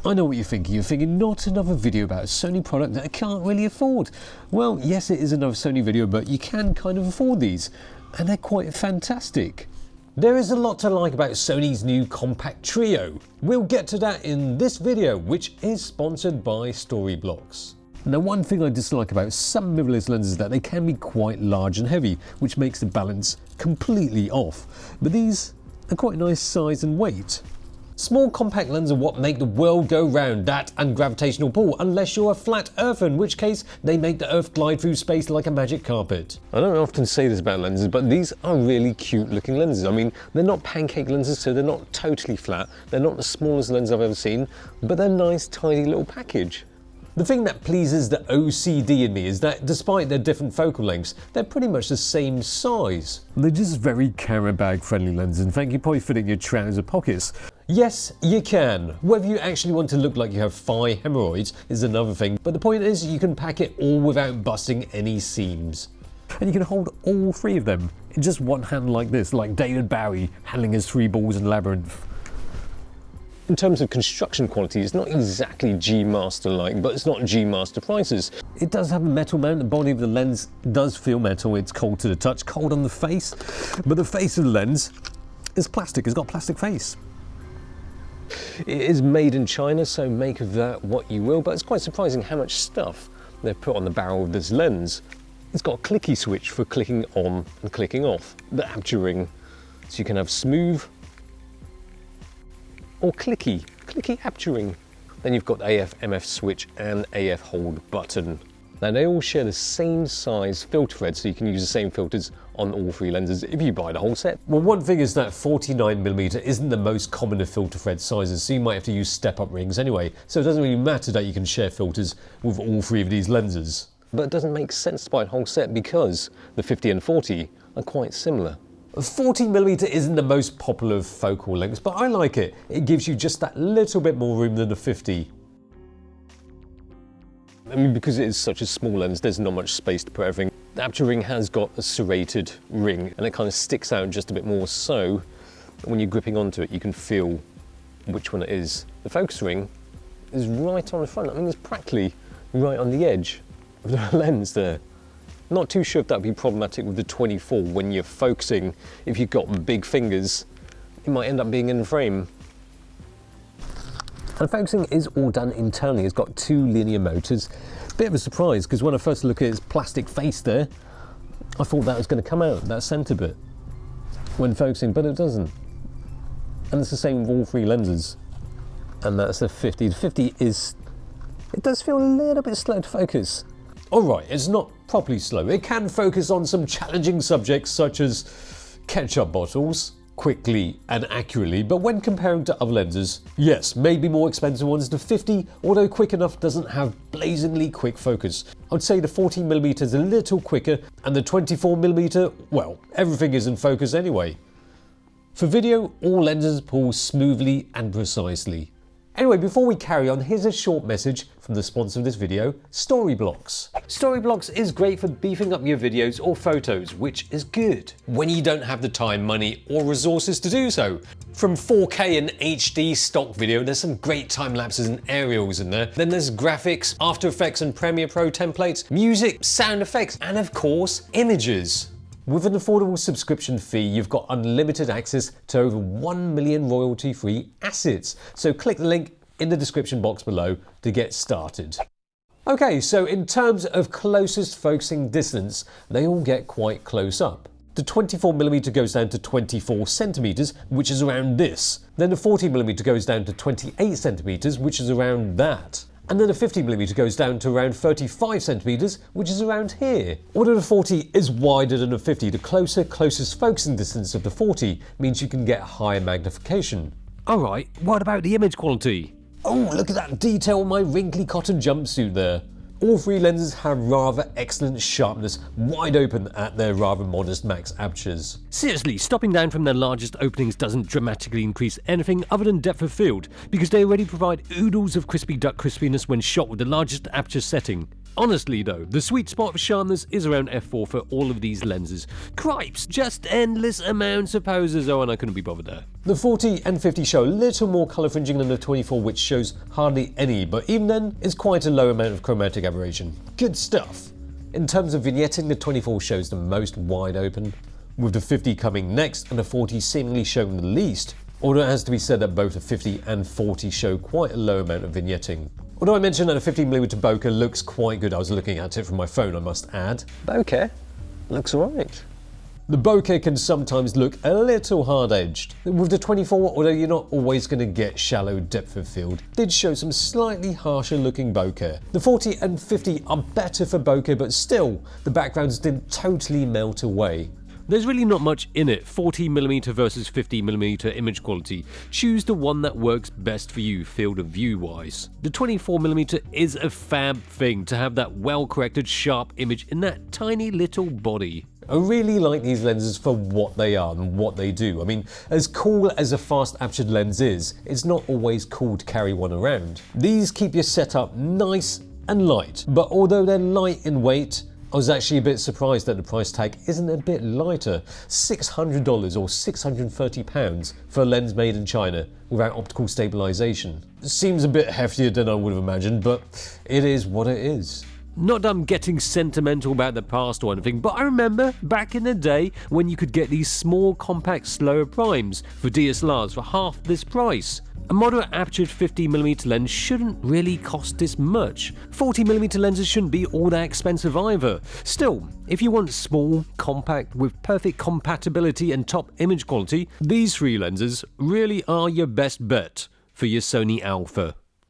I know what you're thinking, not another video about a Sony product that I can't really afford. Well, yes, it is another Sony video, but you can kind of afford these, and they're quite fantastic. There is a lot to like about Sony's new compact trio. We'll get to that in this video, which is sponsored by Storyblocks. Now, one thing I dislike about some mirrorless lenses is that they can be quite large and heavy, which makes the balance completely off. But these are quite nice size and weight. Small compact lenses are what make the world go round, that and gravitational pull, unless you're a flat earther, in which case they make the earth glide through space like a magic carpet. I don't often say this about lenses, but these are really cute looking lenses. I mean, they're not pancake lenses, so they're not totally flat. They're not the smallest lens I've ever seen, but they're a nice, tidy little package. The thing that pleases the OCD in me is that despite their different focal lengths, they're pretty much the same size. They're just very camera bag friendly lenses, and thank you probably fit in your trouser pockets. Yes, you can. Whether you actually want to look like you have thigh hemorrhoids is another thing, but the point is you can pack it all without busting any seams. And you can hold all three of them in just one hand like this, like David Bowie handling his 3 balls in Labyrinth. In terms of construction quality, it's not exactly G-Master-like, but it's not G-Master prices. It does have a metal mount. The body of the lens does feel metal. It's cold to the touch, cold on the face, but the face of the lens is plastic. It's got a plastic face. It is made in China, so make of that what you will, but it's quite surprising how much stuff they've put on the barrel of this lens. It's got a clicky switch for clicking on and clicking off, the aperture ring, so you can have smooth or clicky aperture ring. Then you've got AF MF switch and AF hold button. Now they all share the same size filter thread, so you can use the same filters on all 3 lenses if you buy the whole set. Well, one thing is that 49mm isn't the most common of filter thread sizes, so you might have to use step-up rings anyway, so it doesn't really matter that you can share filters with all 3 of these lenses. But it doesn't make sense to buy a whole set because the 50 and 40 are quite similar. 40mm isn't the most popular of focal lengths, but I like it. It gives you just that little bit more room than the 50. I mean, because it is such a small lens, there's not much space to put everything. The aperture ring has got a serrated ring and it kind of sticks out just a bit more, so when you're gripping onto it you can feel which one it is. The focus ring is right on the front. I mean, it's practically right on the edge of the lens there. Not too sure if that would be problematic with the 24 when you're focusing. If you've got big fingers, it might end up being in frame. And focusing is all done internally. It's got 2 linear motors. Bit of a surprise, because when I first looked at its plastic face there, I thought that was going to come out, that centre bit, when focusing, but it doesn't. And it's the same with all 3 lenses. And that's the 50. The 50 is, it does feel a little bit slow to focus. Alright, it's not properly slow. It can focus on some challenging subjects such as ketchup bottles, quickly and accurately, but when comparing to other lenses, yes, maybe more expensive ones, the 50, although quick enough, doesn't have blazingly quick focus. I'd say the 14mm is a little quicker, and the 24mm, well, everything is in focus anyway. For video, all lenses pull smoothly and precisely. Anyway, before we carry on, here's a short message from the sponsor of this video, Storyblocks. Storyblocks is great for beefing up your videos or photos, which is good when you don't have the time, money, or resources to do so. From 4K and HD stock video, there's some great time lapses and aerials in there. Then there's graphics, After Effects and Premiere Pro templates, music, sound effects, and of course, images. With an affordable subscription fee, you've got unlimited access to over 1 million royalty-free assets. So click the link in the description box below to get started. Okay, so in terms of closest focusing distance, they all get quite close up. The 24mm goes down to 24cm, which is around this. Then the 40mm goes down to 28cm, which is around that. And then the 50mm goes down to around 35cm, which is around here. Although the 40 is wider than the 50, the closest focusing distance of the 40 means you can get higher magnification. Alright, what about the image quality? Oh, look at that detail on my wrinkly cotton jumpsuit there. All 3 lenses have rather excellent sharpness, wide open at their rather modest max apertures. Seriously, stopping down from their largest openings doesn't dramatically increase anything other than depth of field, because they already provide oodles of crispy duck crispiness when shot with the largest aperture setting. Honestly though, the sweet spot for sharpness is around f4 for all of these lenses. Cripes, just endless amounts of poses, and I couldn't be bothered there. The 40 and 50 show a little more colour fringing than the 24, which shows hardly any, but even then, it's quite a low amount of chromatic aberration. Good stuff. In terms of vignetting, the 24 shows the most wide open, with the 50 coming next and the 40 seemingly showing the least, although it has to be said that both the 50 and 40 show quite a low amount of vignetting. Although I mentioned that a 15mm bokeh looks quite good, I was looking at it from my phone, I must add. Bokeh looks alright. The bokeh can sometimes look a little hard-edged. With the 24, although you're not always going to get shallow depth of field, did show some slightly harsher looking bokeh. The 40 and 50 are better for bokeh, but still, the backgrounds didn't totally melt away. There's really not much in it, 40mm versus 50mm image quality. Choose the one that works best for you field of view wise. The 24mm is a fab thing to have that well-corrected sharp image in that tiny little body. I really like these lenses for what they are and what they do. I mean, as cool as a fast apertured lens is, it's not always cool to carry one around. These keep your setup nice and light, but although they're light in weight, I was actually a bit surprised that the price tag isn't a bit lighter. $600 or £630 for a lens made in China without optical stabilization. Seems a bit heftier than I would have imagined, but it is what it is. Not that I'm getting sentimental about the past or anything, but I remember back in the day when you could get these small, compact, slower primes for DSLRs for half this price. A moderate apertured 50mm lens shouldn't really cost this much. 40mm lenses shouldn't be all that expensive either. Still, if you want small, compact, with perfect compatibility and top image quality, these three lenses really are your best bet for your Sony Alpha.